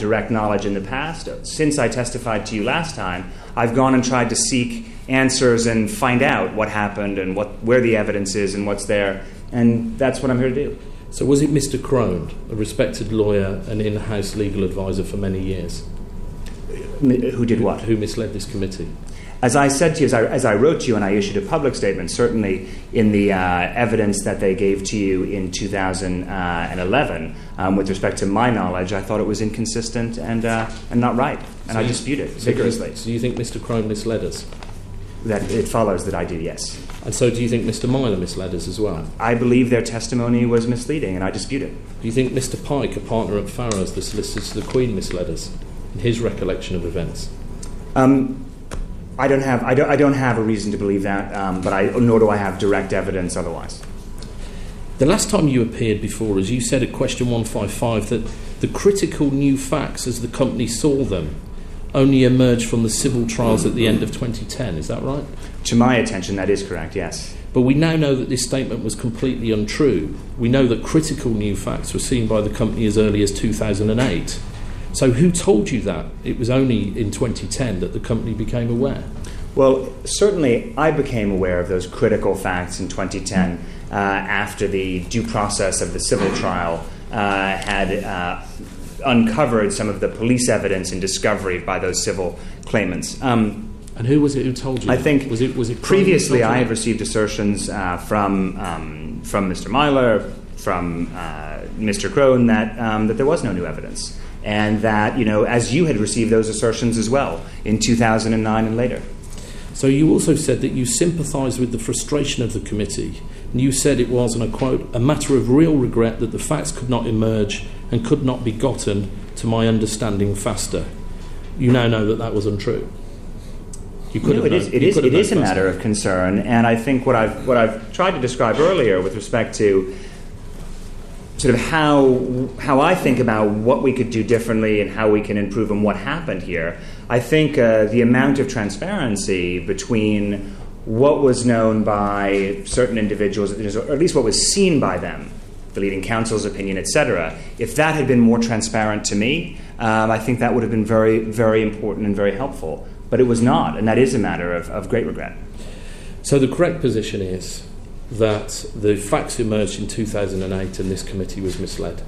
direct knowledge in the past. Since I testified to you last time, I've gone and tried to seek answers and find out what happened and where the evidence is and what's there, and that's what I'm here to do. So was it Mr. Crone, a respected lawyer and in-house legal advisor for many years? Who did what? Who misled this committee? As I said to you, as I wrote to you and I issued a public statement, certainly in the evidence that they gave to you in 2011, with respect to my knowledge, I thought it was inconsistent and not right, and I dispute it vigorously. So do you think Mr. Crone misled us? That it follows that I do, yes. And so do you think Mr. Myler misled us as well? I believe their testimony was misleading, and I dispute it. Do you think Mr. Pike, a partner at Farrow's, the solicitor to the Queen, misled us in his recollection of events? I don't have a reason to believe that, nor do I have direct evidence otherwise. The last time you appeared before us, you said at question 155 that the critical new facts as the company saw them only emerged from the civil trials at the end of 2010. Is that right? To my attention, that is correct, yes. But we now know that this statement was completely untrue. We know that critical new facts were seen by the company as early as 2008. So who told you that? It was only in 2010 that the company became aware. Well, certainly I became aware of those critical facts in 2010 after the due process of the civil trial had uncovered some of the police evidence and discovery by those civil claimants. And who was it who told you? I think was it previously I had received assertions from Mr. Myler, from Mr. Crone that there was no new evidence, and that, as you had received those assertions as well in 2009 and later. So you also said that you sympathised with the frustration of the committee, and you said it was, and I quote, "a matter of real regret that the facts could not emerge and could not be gotten to my understanding faster." You now know that that was untrue. It is a matter of concern, and I think what I've tried to describe earlier with respect to sort of how I think about what we could do differently and how we can improve and what happened here. I think the amount of transparency between what was known by certain individuals, or at least what was seen by them, the leading counsel's opinion, etc., if that had been more transparent to me, I think that would have been very, very important and very helpful. But it was not, and that is a matter of great regret. So the correct position is that the facts emerged in 2008 and this committee was misled?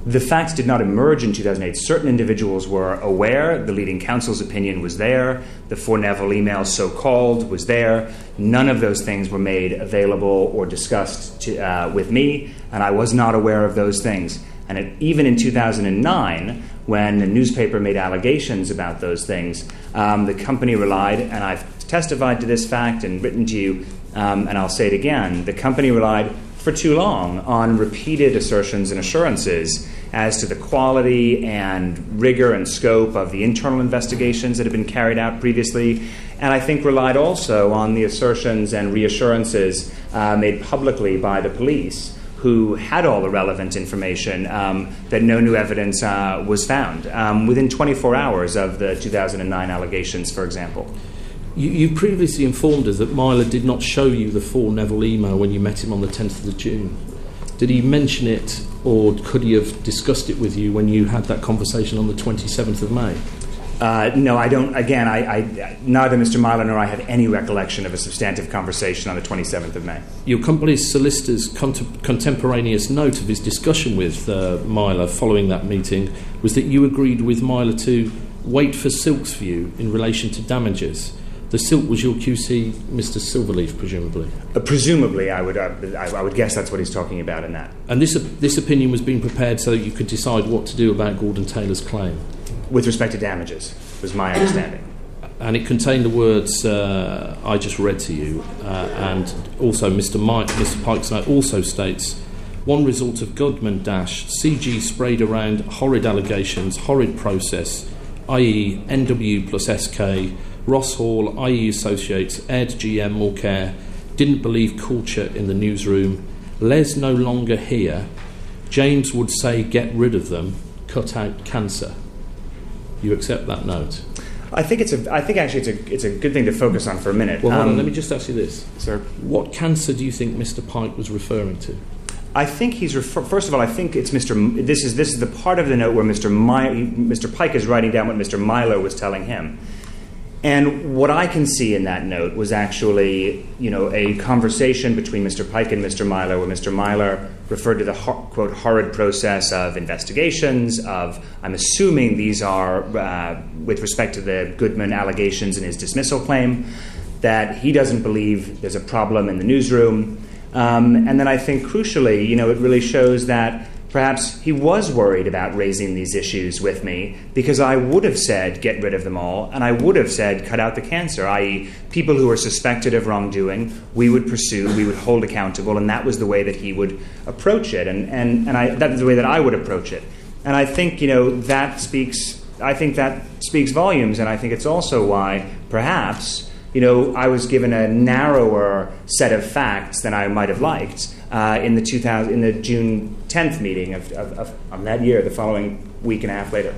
The facts did not emerge in 2008. Certain individuals were aware. The leading counsel's opinion was there. The four Neville emails, so-called, was there. None of those things were made available or discussed with me, and I was not aware of those things. And even in 2009, when the newspaper made allegations about those things, the company relied, and I've testified to this fact and written to you, and I'll say it again, the company relied for too long on repeated assertions and assurances as to the quality and rigor and scope of the internal investigations that had been carried out previously, and I think relied also on the assertions and reassurances made publicly by the police, who had all the relevant information, that no new evidence was found within 24 hours of the 2009 allegations, for example. You previously informed us that Myler did not show you the full Neville email when you met him on the 10th of June. Did he mention it, or could he have discussed it with you when you had that conversation on the 27th of May? No, I don't. Again, neither Mr. Myler nor I have any recollection of a substantive conversation on the 27th of May. Your company's solicitor's contemporaneous note of his discussion with Myler following that meeting was that you agreed with Myler to wait for Silk's view in relation to damages. The Silk was your QC, Mr. Silverleaf, presumably. Presumably, I would guess that's what he's talking about in that. And this opinion was being prepared so that you could decide what to do about Gordon Taylor's claim. With respect to damages, was my understanding. And it contained the words I just read to you, and also Mr. Pike's note also states, one result of Goodman CG sprayed around horrid allegations, horrid process, i.e. NW plus SK, Ross Hall, IE Associates, Ed GM Mulcair, didn't believe culture in the newsroom, Les no longer here, James would say get rid of them, cut out cancer. You accept that note? I think actually it's a good thing to focus on for a minute. Well, hold on, let me just ask you this. Sir? What cancer do you think Mr. Pike was referring to? I think he's first of all, I think it's Mr. This is the part of the note where Mr. Pike is writing down what Mr. Myler was telling him. And what I can see in that note was actually, a conversation between Mr. Pike and Mr. Myler, where Mr. Myler referred to the, quote, horrid process of investigations, I'm assuming these are with respect to the Goodman allegations in his dismissal claim, that he doesn't believe there's a problem in the newsroom. And then I think, crucially, it really shows that perhaps he was worried about raising these issues with me, because I would have said, get rid of them all, and I would have said, cut out the cancer, i.e. people who are suspected of wrongdoing, we would pursue, we would hold accountable, and that was the way that he would approach it, and that is the way that I would approach it. And I think, that speaks volumes, and I think it's also why, perhaps, I was given a narrower set of facts than I might have liked in the June 10th meeting of that year, the following week and a half later.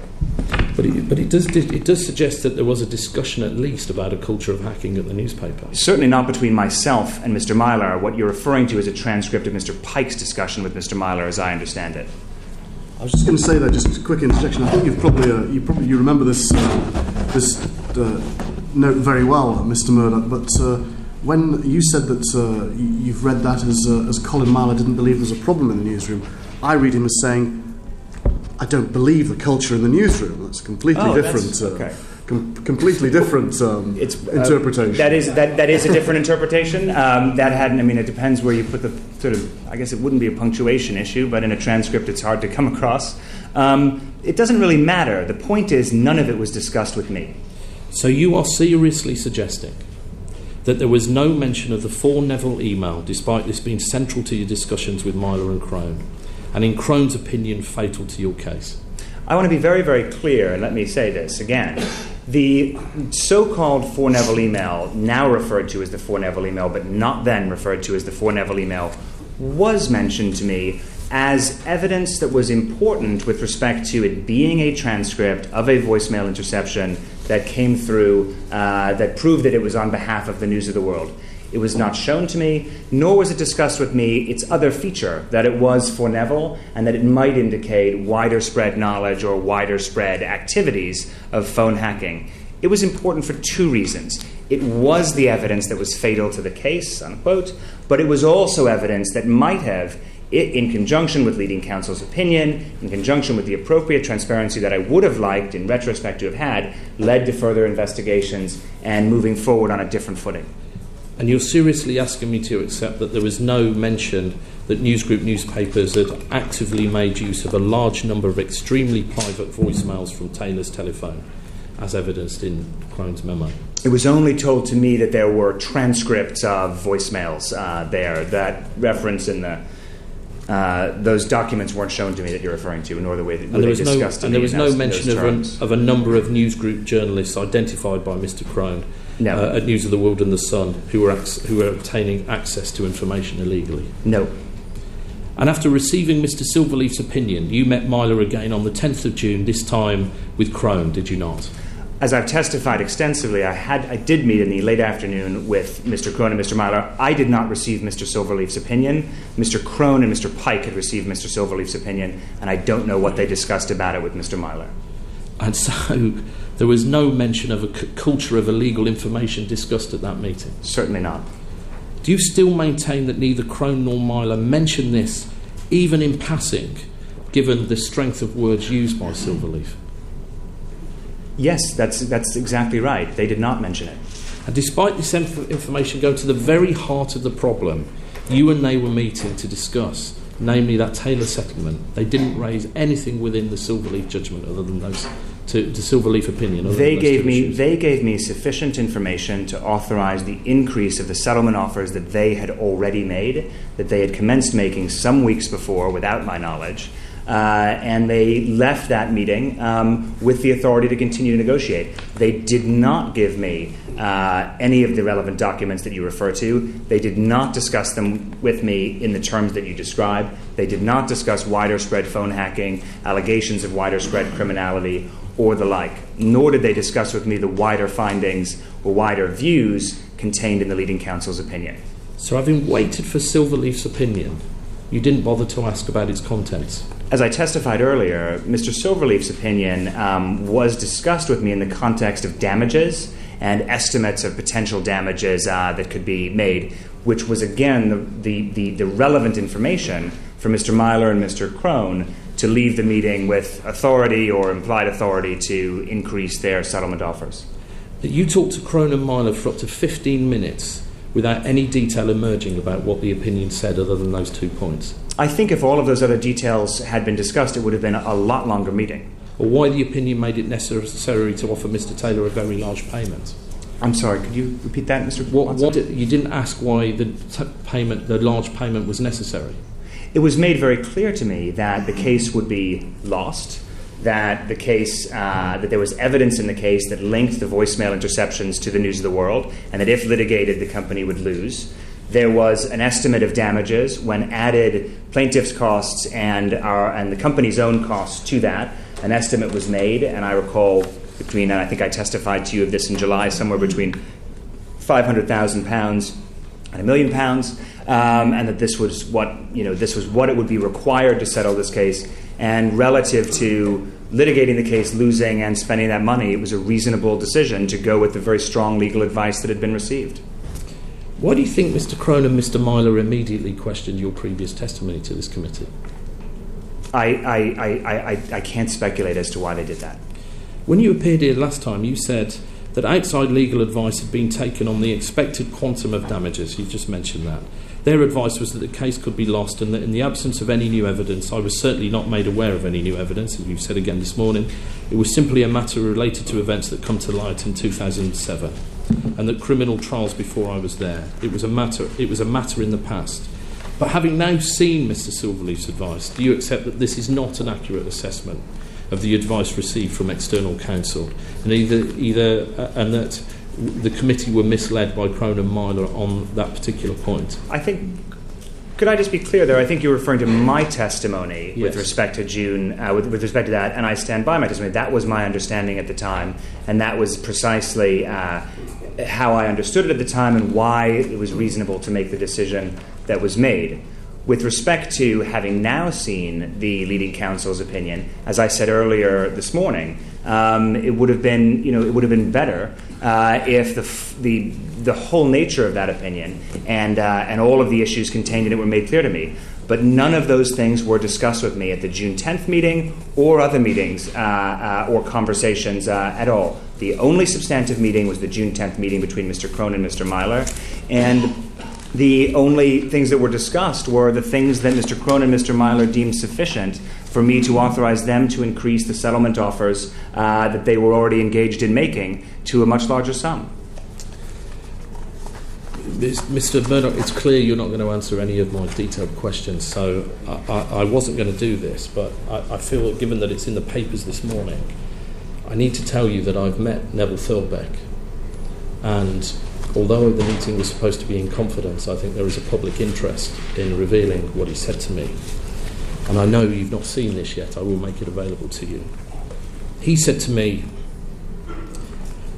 But it does suggest that there was a discussion at least about a culture of hacking at the newspaper. Certainly not between myself and Mr. Myler. What you're referring to is a transcript of Mr. Pike's discussion with Mr. Myler, as I understand it. I was just going to say that, just a quick interjection. I think you've probably you remember this note very well, Mr. Murdoch. But when you said that you've read that as Colin Myler didn't believe there's a problem in the newsroom, I read him as saying, I don't believe the culture in the newsroom. That's completely different. Completely different interpretation. That is a different interpretation. It depends where you put the sort of, I guess it wouldn't be a punctuation issue, but in a transcript it's hard to come across. It doesn't really matter. The point is, none of it was discussed with me. So you are seriously suggesting that there was no mention of the For Neville email, despite this being central to your discussions with Myler and Crone, and in Crone's opinion, fatal to your case? I want to be very, very clear, and let me say this again. The so-called For Neville email, now referred to as the For Neville email, but not then referred to as the For Neville email, was mentioned to me as evidence that was important with respect to it being a transcript of a voicemail interception that came through that proved that it was on behalf of the News of the World. It was not shown to me, nor was it discussed with me its other feature, that it was for Neville and that it might indicate wider spread knowledge or wider spread activities of phone hacking. It was important for two reasons. It was the evidence that was fatal to the case, unquote, but it was also evidence that might have, in conjunction with leading counsel's opinion, in conjunction with the appropriate transparency that I would have liked in retrospect to have had, led to further investigations and moving forward on a different footing. And you're seriously asking me to accept that there was no mention that Newsgroup newspapers had actively made use of a large number of extremely private voicemails from Taylor's telephone, as evidenced in Crone's memo? It was only told to me that there were transcripts of voicemails there. That reference in the those documents weren't shown to me that you're referring to, nor the way that they discussed it. And there was no mention of a number of Newsgroup journalists identified by Mr. Crone at News of the World and the Sun who were obtaining access to information illegally. No. And after receiving Mr. Silverleaf's opinion, you met Myler again on the 10th of June, this time with Crone, did you not? As I've testified extensively, I did meet in the late afternoon with Mr. Crone and Mr. Myler. I did not receive Mr. Silverleaf's opinion. Mr. Crone and Mr. Pike had received Mr. Silverleaf's opinion, and I don't know what they discussed about it with Mr. Myler. And so there was no mention of a culture of illegal information discussed at that meeting? Certainly not. Do you still maintain that neither Crone nor Myler mentioned this, even in passing, given the strength of words used by Silverleaf? Yes, that's exactly right. They did not mention it. And despite this information going to the very heart of the problem you and they were meeting to discuss, namely that Taylor settlement, they didn't raise anything within the Silverleaf judgment other than those, the Silverleaf opinion. They gave me sufficient information to authorize the increase of the settlement offers that they had already made, that they had commenced making some weeks before without my knowledge. And they left that meeting with the authority to continue to negotiate. They did not give me any of the relevant documents that you refer to. They did not discuss them with me in the terms that you described. They did not discuss wider spread phone hacking, allegations of wider spread criminality, or the like. Nor did they discuss with me the wider findings or wider views contained in the leading counsel's opinion. So having waited for Silverleaf's opinion, You didn't bother to ask about its contents. As I testified earlier, Mr. Silverleaf's opinion was discussed with me in the context of damages and estimates of potential damages that could be made, which was, again, the relevant information for Mr. Myler and Mr. Crone to leave the meeting with authority or implied authority to increase their settlement offers. That you talked to Crone and Myler for up to 15 minutes without any detail emerging about what the opinion said other than those 2 points. I think if all of those other details had been discussed, it would have been a lot longer meeting. Or why the opinion made it necessary to offer Mr. Taylor a very large payment. I'm sorry, could you repeat that, Mr. You didn't ask why the large payment was necessary. It was made very clear to me that the case would be lost, that the case, that there was evidence in the case that linked the voicemail interceptions to the News of the World, and that if litigated, the company would lose. There was an estimate of damages when added plaintiff's costs and the company's own costs to that. An estimate was made, and I recall and I think I testified to you of this in July, somewhere between £500,000 and £1 million, and that this was what it would be required to settle this case. And relative to litigating the case, losing, and spending that money, it was a reasonable decision to go with the very strong legal advice that had been received. Why do you think Mr. Crone and Mr. Myler immediately questioned your previous testimony to this committee? I can't speculate as to why they did that. When you appeared here last time, you said that outside legal advice had been taken on the expected quantum of damages. You just mentioned that. Their advice was that the case could be lost and that in the absence of any new evidence, I was certainly not made aware of any new evidence, as you've said again this morning. It was simply a matter related to events that come to light in 2007 and that criminal trials before I was there. It was a matter in the past. But having now seen Mr. Silverleaf's advice, do you accept that this is not an accurate assessment of the advice received from external counsel, and and that the committee were misled by Crone and Myler on that particular point? I think, could I just be clear there? I think you're referring to my testimony with respect to June, with respect to that, and I stand by my testimony. That was my understanding at the time, and that was precisely how I understood it at the time and why it was reasonable to make the decision that was made. With respect to having now seen the leading counsel's opinion, as I said earlier this morning, it would have been better if the whole nature of that opinion and all of the issues contained in it were made clear to me. But none of those things were discussed with me at the June 10th meeting or other meetings or conversations at all. The only substantive meeting was the June 10th meeting between Mr. Crone and Mr. Myler, and the only things that were discussed were the things that Mr. Crone and Mr. Myler deemed sufficient for me to authorize them to increase the settlement offers that they were already engaged in making to a much larger sum. Mr. Murdoch, it's clear you're not going to answer any of my detailed questions, so I wasn't going to do this, but I feel that given that it's in the papers this morning, I need to tell you that I've met Neville Thirlbeck, and although the meeting was supposed to be in confidence, I think there is a public interest in revealing what he said to me. And I know you've not seen this yet. I will make it available to you. He said to me,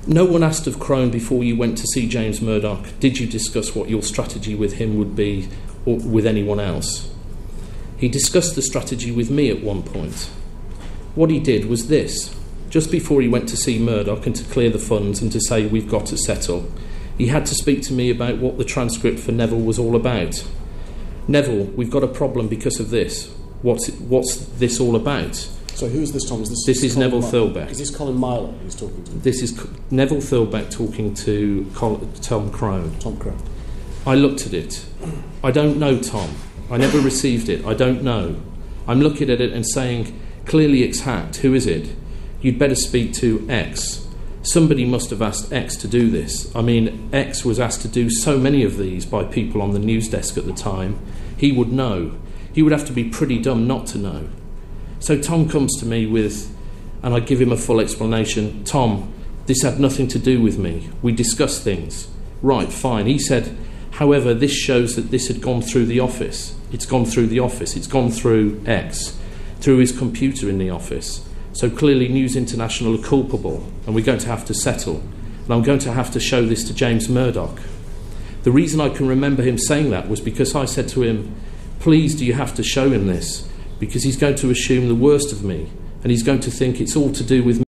"No one asked of Crone before you went to see James Murdoch, did you discuss what your strategy with him would be or with anyone else? He discussed the strategy with me at one point. What he did was this. Just before he went to see Murdoch and to clear the funds and to say we've got to settle, he had to speak to me about what the transcript for Neville was all about. Neville, we've got a problem because of this. What's this all about?" So who is this, Tom? This is Neville Thirlbeck. Is this Colin Myler he's talking to? This is Neville Thirlbeck talking to Tom Crone. Tom Crone. I looked at it. I don't know, Tom. I never received it. I don't know. I'm looking at it and saying, clearly it's hacked. Who is it? You'd better speak to X. Somebody must have asked X to do this. I mean, X was asked to do so many of these by people on the news desk at the time. He would know. He would have to be pretty dumb not to know. So Tom comes to me with, and I give him a full explanation. Tom, this had nothing to do with me. We discussed things. Right, fine. He said, however, this shows that this had gone through the office. It's gone through the office. It's gone through X, through his computer in the office. So clearly News International are culpable, and we're going to have to settle. And I'm going to have to show this to James Murdoch. The reason I can remember him saying that was because I said to him, Please, do you have to show him this? Because he's going to assume the worst of me, and he's going to think it's all to do with me.